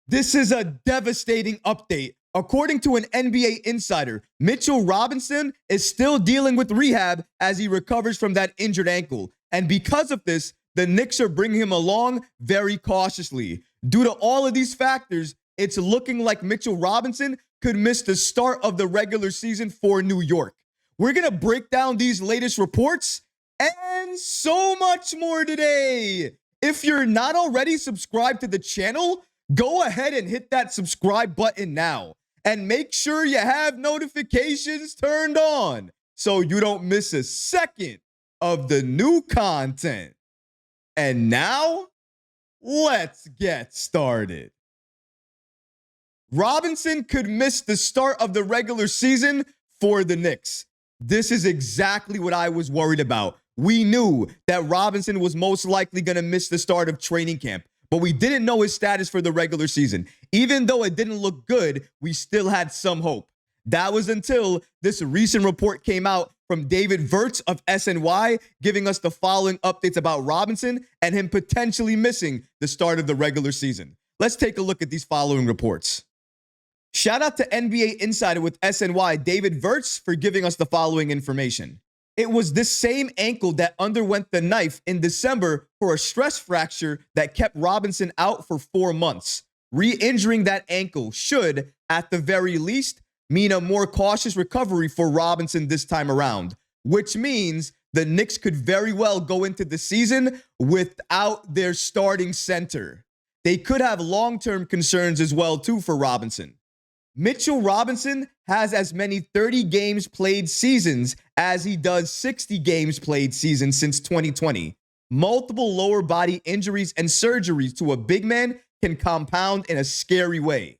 This is a devastating update. According to an NBA insider, Mitchell Robinson is still dealing with rehab as he recovers from that injured ankle. And because of this, the Knicks are bringing him along very cautiously. Due to all of these factors, it's looking like Mitchell Robinson could miss the start of the regular season for New York. We're going to break down these latest reports and so much more today. If you're not already subscribed to the channel, go ahead and hit that subscribe button now. And make sure you have notifications turned on so you don't miss a second of the new content. And now, let's get started. Robinson could miss the start of the regular season for the Knicks. This is exactly what I was worried about. We knew that Robinson was most likely going to miss the start of training camp, but we didn't know his status for the regular season. Even though it didn't look good, we still had some hope. That was until this recent report came out from David Verts of SNY, giving us the following updates about Robinson and him potentially missing the start of the regular season. Let's take a look at these following reports. Shout out to NBA Insider with SNY, David Verts, for giving us the following information. It was this same ankle that underwent the knife in December for a stress fracture that kept Robinson out for 4 months. Re-injuring that ankle should, at the very least, mean a more cautious recovery for Robinson this time around, which means the Knicks could very well go into the season without their starting center. They could have long-term concerns as well, too, for Robinson. Mitchell Robinson has as many 30 games played seasons as he does 60 games played seasons since 2020. Multiple lower body injuries and surgeries to a big man can compound in a scary way.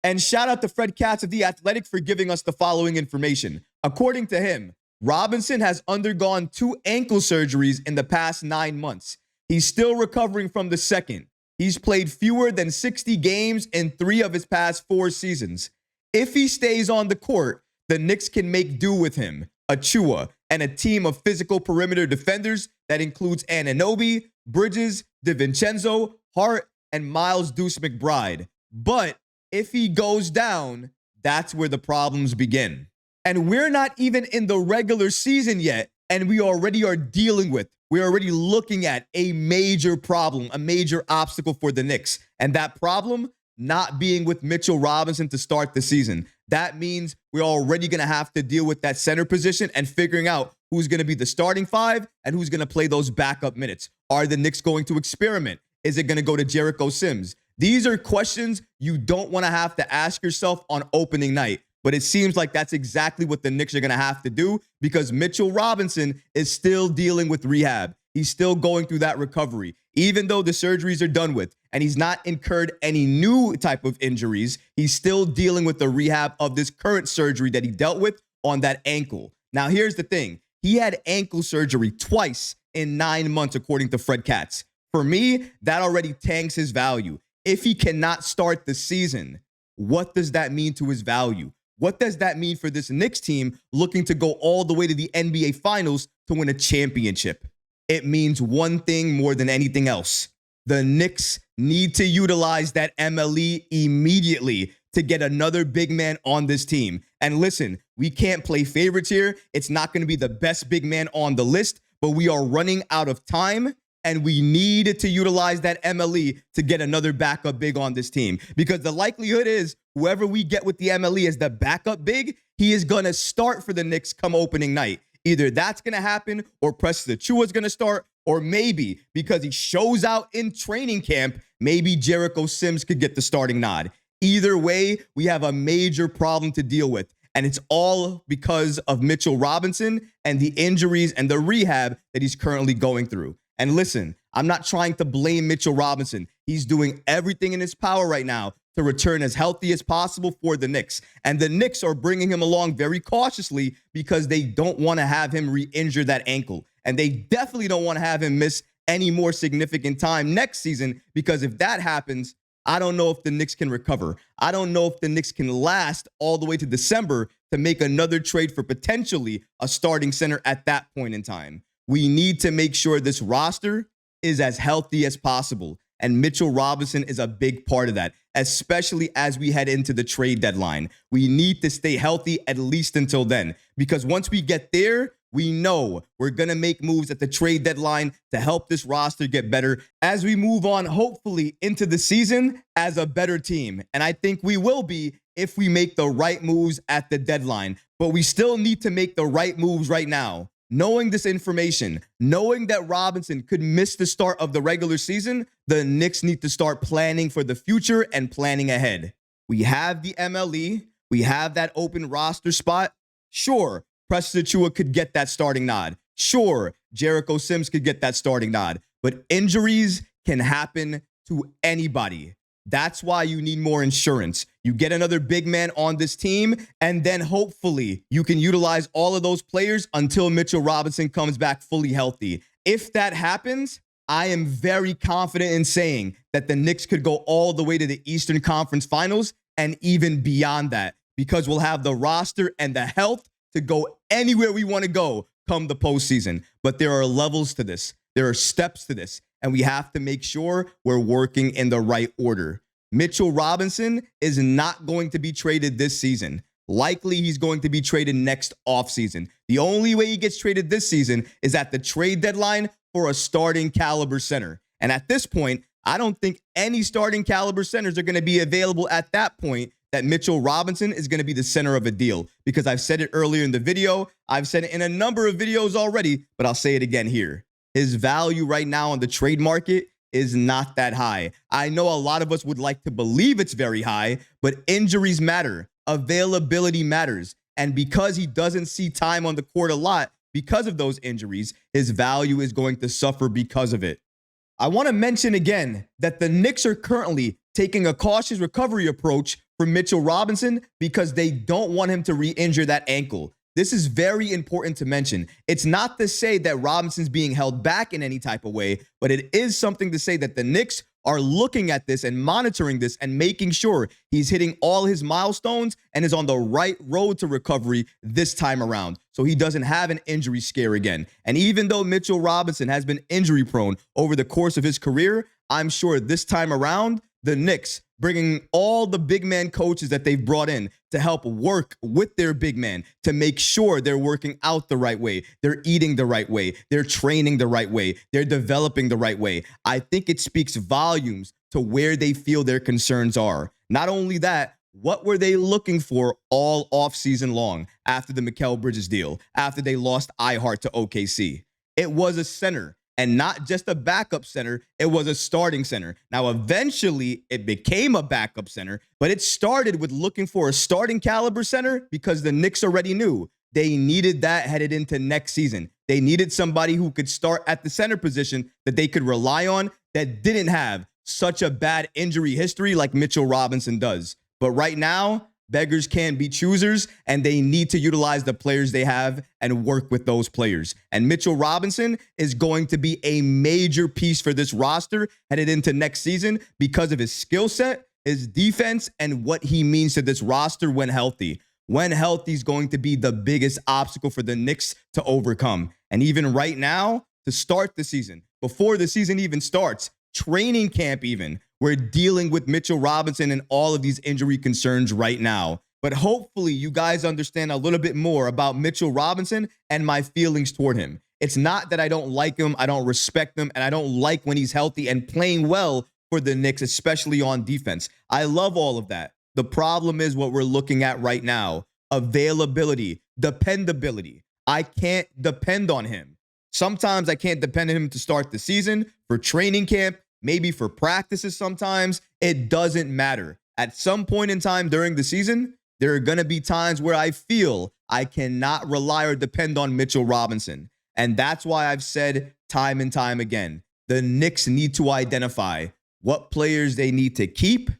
And shout out to Fred Katz of The Athletic for giving us the following information. According to him, Robinson has undergone 2 ankle surgeries in the past 9 months. He's still recovering from the second. He's played fewer than 60 games in 3 of his past 4 seasons. If he stays on the court, the Knicks can make do with him, Achua, and a team of physical perimeter defenders that includes Anunoby, Bridges, DiVincenzo, Hart, and Miles Deuce McBride. But if he goes down, that's where the problems begin. And we're not even in the regular season yet, and we already are dealing with, we're already looking at a major problem, a major obstacle for the Knicks. And that problem, not being with Mitchell Robinson to start the season. That means we're already going to have to deal with that center position and figuring out who's going to be the starting 5 and who's going to play those backup minutes. Are the Knicks going to experiment? Is it going to go to Jericho Sims? These are questions you don't want to have to ask yourself on opening night. But it seems like that's exactly what the Knicks are going to have to do because Mitchell Robinson is still dealing with rehab. He's still going through that recovery. Even though the surgeries are done with and he's not incurred any new type of injuries, he's still dealing with the rehab of this current surgery that he dealt with on that ankle. Now, here's the thing. He had ankle surgery twice in 9 months, according to Fred Katz. For me, that already tanks his value. If he cannot start the season, what does that mean to his value? What does that mean for this Knicks team looking to go all the way to the NBA Finals to win a championship? It means one thing more than anything else. The Knicks need to utilize that MLE immediately to get another big man on this team. And listen, we can't play favorites here. It's not going to be the best big man on the list, but we are running out of time. And we need to utilize that MLE to get another backup big on this team. Because the likelihood is whoever we get with the MLE as the backup big, he is going to start for the Knicks come opening night. Either that's going to happen or Preston Achua is going to start. Or maybe because he shows out in training camp, maybe Jericho Sims could get the starting nod. Either way, we have a major problem to deal with. And it's all because of Mitchell Robinson and the injuries and the rehab that he's currently going through. And listen, I'm not trying to blame Mitchell Robinson. He's doing everything in his power right now to return as healthy as possible for the Knicks. And the Knicks are bringing him along very cautiously because they don't want to have him re-injure that ankle. And they definitely don't want to have him miss any more significant time next season because if that happens, I don't know if the Knicks can recover. I don't know if the Knicks can last all the way to December to make another trade for potentially a starting center at that point in time. We need to make sure this roster is as healthy as possible. And Mitchell Robinson is a big part of that. especially as we head into the trade deadline. We need to stay healthy at least until then, because once we get there, we know we're going to make moves at the trade deadline to help this roster get better as we move on, hopefully, into the season as a better team. And I think we will be if we make the right moves at the deadline. But we still need to make the right moves right now. Knowing this information, knowing that Robinson could miss the start of the regular season, the Knicks need to start planning for the future and planning ahead. We have the MLE. We have that open roster spot. Sure, Precious Achiuwa could get that starting nod. Sure, Jericho Sims could get that starting nod. But injuries can happen to anybody. That's why you need more insurance. You get another big man on this team, and then hopefully you can utilize all of those players until Mitchell Robinson comes back fully healthy. If that happens, I am very confident in saying that the Knicks could go all the way to the Eastern Conference Finals and even beyond that, because we'll have the roster and the health to go anywhere we want to go come the postseason. But there are levels to this. There are steps to this. And we have to make sure we're working in the right order. Mitchell Robinson is not going to be traded this season. Likely he's going to be traded next offseason. The only way he gets traded this season is at the trade deadline for a starting caliber center. And at this point, I don't think any starting caliber centers are going to be available at that point that Mitchell Robinson is going to be the center of a deal, because I've said it earlier in the video. I've said it in a number of videos already, but I'll say it again here. His value right now on the trade market is not that high. I know a lot of us would like to believe it's very high, but injuries matter. Availability matters. And because he doesn't see time on the court a lot because of those injuries, his value is going to suffer because of it. I want to mention again that the Knicks are currently taking a cautious recovery approach for Mitchell Robinson because they don't want him to re-injure that ankle. This is very important to mention. It's not to say that Robinson's being held back in any type of way, but it is something to say that the Knicks are looking at this and monitoring this and making sure he's hitting all his milestones and is on the right road to recovery this time around, so he doesn't have an injury scare again. And even though Mitchell Robinson has been injury prone over the course of his career, I'm sure this time around, the Knicks, bringing all the big man coaches that they've brought in to help work with their big man to make sure they're working out the right way, they're eating the right way, they're training the right way, they're developing the right way. I think it speaks volumes to where they feel their concerns are. Not only that, what were they looking for all offseason long after the Mikal Bridges deal, after they lost Ihart to OKC? It was a center. And not just a backup center, it was a starting center. Now, eventually, it became a backup center, but it started with looking for a starting caliber center because the Knicks already knew they needed that headed into next season. They needed somebody who could start at the center position that they could rely on that didn't have such a bad injury history like Mitchell Robinson does. But right now, beggars can't be choosers, and they need to utilize the players they have and work with those players. And Mitchell Robinson is going to be a major piece for this roster headed into next season because of his skill set, his defense, and what he means to this roster when healthy. When healthy is going to be the biggest obstacle for the Knicks to overcome. And even right now, to start the season, before the season even starts, training camp even, we're dealing with Mitchell Robinson and all of these injury concerns right now. But hopefully you guys understand a little bit more about Mitchell Robinson and my feelings toward him. It's not that I don't like him, I don't respect him, and I don't like when he's healthy and playing well for the Knicks, especially on defense. I love all of that. The problem is what we're looking at right now. Availability, dependability. I can't depend on him. Sometimes I can't depend on him to start the season, for training camp, maybe for practices sometimes. It doesn't matter. At some point in time during the season, there are going to be times where I feel I cannot rely or depend on Mitchell Robinson. And that's why I've said time and time again, the Knicks need to identify what players they need to keep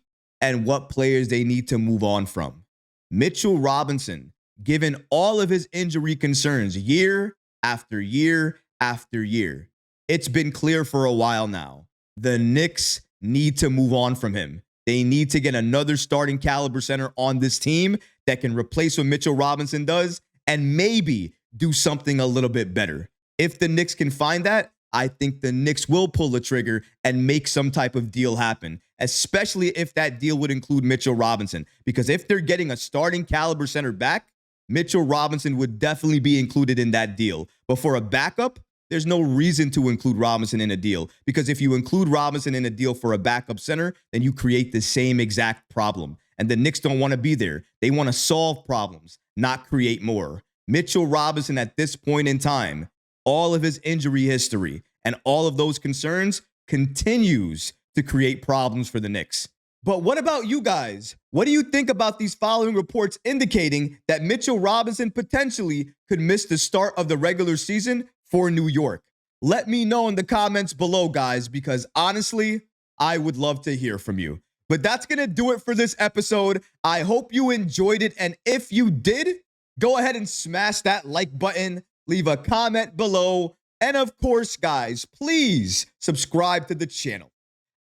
and what players they need to move on from. Mitchell Robinson, given all of his injury concerns year after year after year, it's been clear for a while now. The Knicks need to move on from him. They need to get another starting caliber center on this team that can replace what Mitchell Robinson does and maybe do something a little bit better. If the Knicks can find that, I think the Knicks will pull the trigger and make some type of deal happen, especially if that deal would include Mitchell Robinson. Because if they're getting a starting caliber center back, Mitchell Robinson would definitely be included in that deal. But for a backup, there's no reason to include Robinson in a deal, because if you include Robinson in a deal for a backup center, then you create the same exact problem. And the Knicks don't want to be there. They want to solve problems, not create more. Mitchell Robinson at this point in time, all of his injury history and all of those concerns continues to create problems for the Knicks. But what about you guys? What do you think about these following reports indicating that Mitchell Robinson potentially could miss the start of the regular season for New York? Let me know in the comments below, guys, because honestly, I would love to hear from you. But that's going to do it for this episode. I hope you enjoyed it. And if you did, go ahead and smash that like button, leave a comment below. And of course, guys, please subscribe to the channel.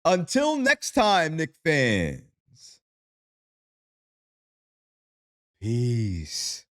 Until next time, Knicks fans. Peace.